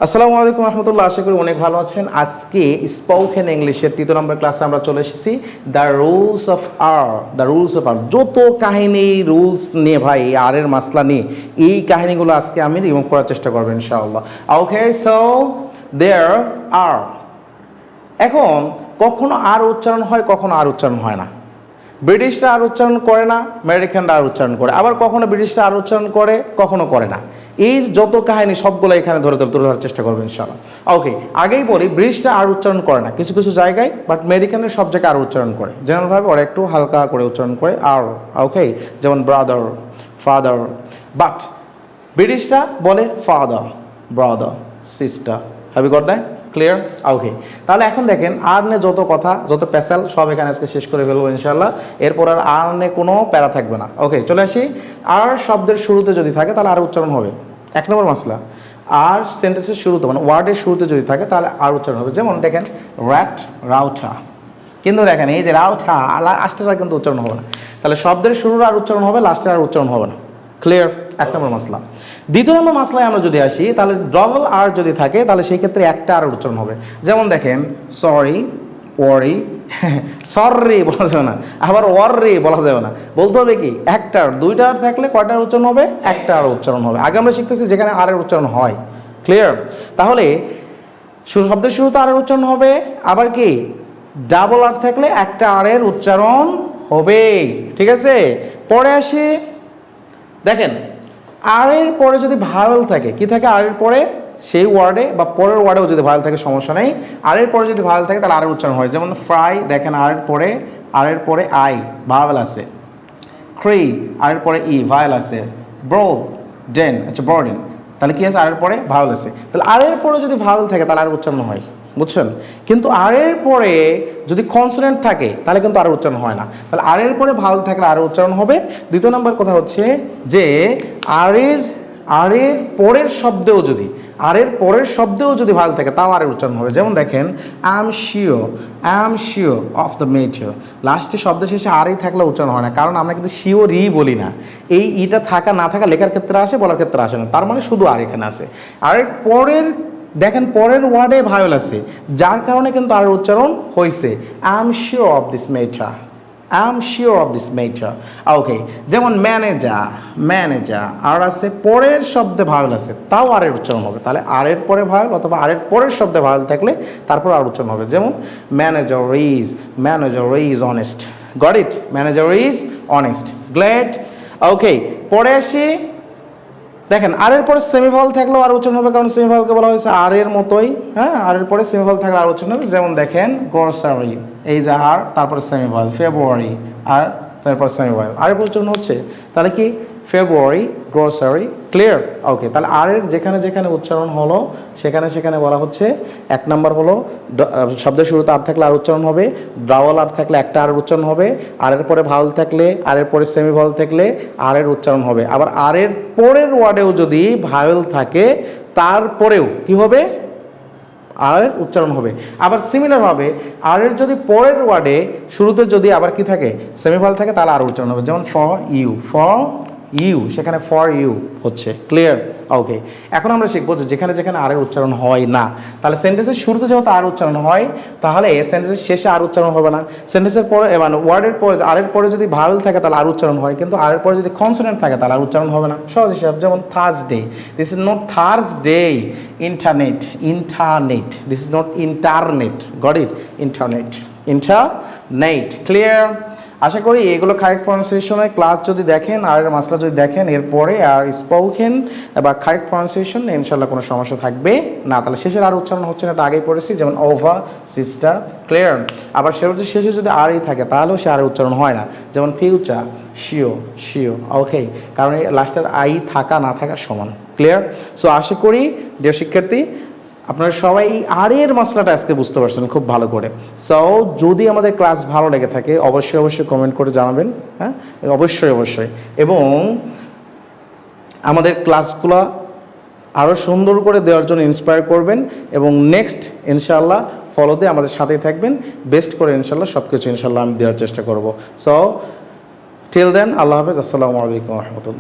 আসসালামু আলাইকুম রহমতুল্লাহ, আশা করি অনেক ভালো আছেন। আজকে স্পোকেন ইংলিশের 3 নম্বর ক্লাসে আমরা চলে এসেছি। দ্য রুলস অফ আর। যত কাহিনী রুলস নিয়ে ভাই, আর এর মাসলা নিয়ে এই কাহিনীগুলো আজকে আমি রিমুভ করার চেষ্টা করবো ইনশাআল্লাহ। ওকে, সো দেয়ার আর। এখন কখনো আর উচ্চারণ হয়, কখনো আর উচ্চারণ হয় না। ব্রিটিশরা আর উচ্চারণ করে না, আমেরিকানরা আর উচ্চারণ করে, আবার কখনো ব্রিটিশরা আর উচ্চারণ করে, কখনো করে না। এই যত কাহিনী সবগুলো এখানে তুলে ধরার চেষ্টা করবো ইনশাআল্লাহ। ওকে, আগেই বলি, ব্রিটিশরা আর উচ্চারণ করে না কিছু কিছু জায়গায়, বাট আমেরিকানরা সব জায়গায় আর উচ্চারণ করে। জেনারেলভাবে ওরা একটু হালকা করে উচ্চারণ করে আর। ওকে, যেমন ব্রাদার, ফাদার। বাট ব্রিটিশরা বলে father, brother, sister. Have you got that clear? Okay, তাহলে এখন দেখেন, আর নে যত কথা, যত প্যাসাল সব এখানে আজকে শেষ করে ফেলবো ইনশাল্লাহ। এরপর আর নে কোনো প্যারা থাকবে না। ওকে, চলে আসি। আর শব্দের শুরুতে যদি থাকে তাহলে আর উচ্চারণ হবে। 1 নম্বর মাসলা, আর সেন্টেন্সের শুরুতে মানে ওয়ার্ডের শুরুতে যদি থাকে তাহলে আর উচ্চারণ হবে। যেমন দেখেন র্যাট, রাউঠা। কিন্তু দেখেন এই যে রাউঠা, লাস্টের কিন্তু উচ্চারণ হবে না। তাহলে শব্দের শুরুর আর উচ্চারণ হবে, লাস্টের আর উচ্চারণ হবে না। ক্লিয়ার? 1 নম্বর মাসলা। 2 নম্বর মাসলায় আমরা যদি আসি, তাহলে ডবল আর যদি থাকে তাহলে সেই ক্ষেত্রে একটা আর উচ্চারণ হবে। যেমন দেখেন সরি, ওয়ারি। সরি বলা যাবে না, আবার ওয়ারি বলা যাবে না। বলতে হবে কি, একটা আর। 2টা আর থাকলে কয়টার উচ্চারণ হবে? একটা আর উচ্চারণ হবে। আগে আমরা শিখতেছি যেখানে আর এর উচ্চারণ হয়। ক্লিয়ার? তাহলে শব্দের শুরুতে আর এর উচ্চারণ হবে, আবার কি ডাবল আর থাকলে একটা আর এর উচ্চারণ হবে। ঠিক আছে? পরে আসি, দেখেন আর এর পরে যদি ভাওয়েল থাকে, কি থাকে আর এর পরে? সেই ওয়ার্ডে বা পরের ওয়ার্ডেও যদি ভাওয়েল থাকে সমস্যা নেই। আর এর পরে যদি ভাওয়েল থাকে তাহলে আর এর উচ্চারণ হয়। যেমন ফ্রাই, দেখেন আর এর পরে আই ভাওয়েল আছে। ক্রি, আর এর পরে ই ভাওয়েল আছে। ব্রো ডেন, আচ্ছা ব্রডেন, তাহলে কি আছে? আর এর পরে ভাওয়েল আছে। তাহলে আর এর পরে যদি ভাওয়েল থাকে তাহলে আর উচ্চারণ হয়, বুঝছেন? কিন্তু আর এর পরে যদি কনসোনেন্ট থাকে তাহলে কিন্তু আর উচ্চারণ হয় না। তাহলে আর এর পরে ভাওয়েল থাকলে আর উচ্চারণ হবে। 2 নম্বর কথা হচ্ছে যে আর এর পরের শব্দেও যদি ভাওয়েল থাকে তাও আর উচ্চারণ হবে। যেমন দেখেন I am sure of the matter. লাস্টে শব্দের শেষে আরই থাকলে উচ্চারণ হয় না, কারণ আমরা কিন্তু শিওরই বলি না। এই ইটা থাকা না থাকা লেখার ক্ষেত্রে আসে, বলার ক্ষেত্রে আসে না। তার মানে শুধু আর এখানে আছে। আর পরের দেখেন পরের ওয়ার্ডে ভাওয়েল আছে, যার কারণে কিন্তু আর উচ্চারণ হয়েছে। I am sure of this matter, I am sure of this matter. Okay, যেমন ম্যানেজার আর আছে, পরের শব্দে ভাওয়েল আছে, তাও আর এর উচ্চারণ হবে। তাহলে আর এর পরে ভাওয়েল অথবা আর এর পরের শব্দে ভাওয়েল থাকলে তারপর আর উচ্চারণ হবে। যেমন manager is honest. Got it? Manager is honest. Glad. Okay, পরে আসি, দেখেন আর এর পরে সেমিভাওয়েল থাকলেও আর উচ্চারণ হবে, কারণ সেমিভাওয়েলকে বলা হয়েছে আর এর মতোই। হ্যাঁ, আর এর পরে সেমিভাওয়েল থাকলে আর উচ্চারণ হবে। যেমন দেখেন গ্রসারি, এই যে আর তারপরে সেমিভাওয়েল। ফেব্রুয়ারি, আর তারপর সেমিভাওয়েল, আর এর উচ্চারণ হচ্ছে। তাহলে কি ফেব্রুয়ারি, গ্রসারি। ক্লিয়ার? ওকে, তাহলে আর এর যেখানে যেখানে উচ্চারণ হলো সেখানে বলা হচ্ছে 1 নম্বর হলো শব্দের শুরুতে আর থাকলে আর উচ্চারণ হবে, ডাবল আর থাকলে একটা আর উচ্চারণ হবে, আর এর পরে ভাওয়েল থাকলে, আর এর পরে সেমিভাওয়েল থাকলে আর এর উচ্চারণ হবে। আবার আর এর পরের ওয়ার্ডেও যদি ভাওয়েল থাকে তারপরেও কি হবে? আর এর উচ্চারণ হবে। আবার সিমিলারভাবে আর এর যদি পরের ওয়ার্ডে শুরুতে যদি আবার কি থাকে? সেমিভাওয়েল থাকে, তাহলে আর উচ্চারণ হবে। যেমন ফর ইউ, সেখানে ফর ইউ হচ্ছে। ক্লিয়ার? ওকে, এখন আমরা শিখবো যে যেখানে যেখানে আর এর উচ্চারণ হয় না, তাহলে সেন্টেন্সের শুরুতে যেহেতু আর উচ্চারণ হয়, তাহলে সেন্টেন্সের শেষে আর উচ্চারণ হবে না। সেন্টেন্সের পরে মানে ওয়ার্ডের পরে আর এর পরে যদি ভাওয়েল থাকে তাহলে আর উচ্চারণ হয়, কিন্তু আর এর পরে যদি কনসোনেন্ট থাকে তাহলে আর উচ্চারণ হবে না। সহজ হিসাব। যেমন Thursday, this is not Thursday. Internet, this is not internet. Got it? Internet. Clear? আশা করি এগুলো কারেক্ট প্রনাউন্সিয়েশনের ক্লাস যদি দেখেন, আর মাসলা যদি দেখেন, এরপরে আর স্পোকেন বা কারেক্ট প্রনাউন্সিয়েশন, ইনশাল্লাহ কোনো সমস্যা থাকবে না। তাহলে শেষের আর উচ্চারণ হচ্ছে না, এটা আগেই পড়েছি। যেমন ওভার, সিস্টার। ক্লিয়ার? আবার সেটার শেষে যদি আরই থাকে তাহলেও সে আর উচ্চারণ হয় না। যেমন ফিউচার, শিও। ওকে, কারণ এই লাস্টের আই থাকা না থাকা সমান। ক্লিয়ার? সো আশা করি ডিয়ার শিক্ষার্থী আপনারা সবাই আর এর মশলাটা আজকে বুঝতে পারছেন খুব ভালো করে। সো যদি আমাদের ক্লাস ভালো লেগে থাকে অবশ্যই কমেন্ট করে জানাবেন। হ্যাঁ, অবশ্যই। এবং আমাদের ক্লাসগুলো আরও সুন্দর করে দেওয়ার জন্য ইন্সপায়ার করবেন, এবং নেক্সট ইনশাআল্লাহ ফলোতে আমাদের সাথেই থাকবেন। বেস্ট করে ইনশাআল্লাহ সব কিছু ইনশাআল্লাহ আমি দেওয়ার চেষ্টা করব। সো টিল দেন, আল্লাহ হাফেজ। আসসালামু আলাইকুম রহমতুল্লাহ।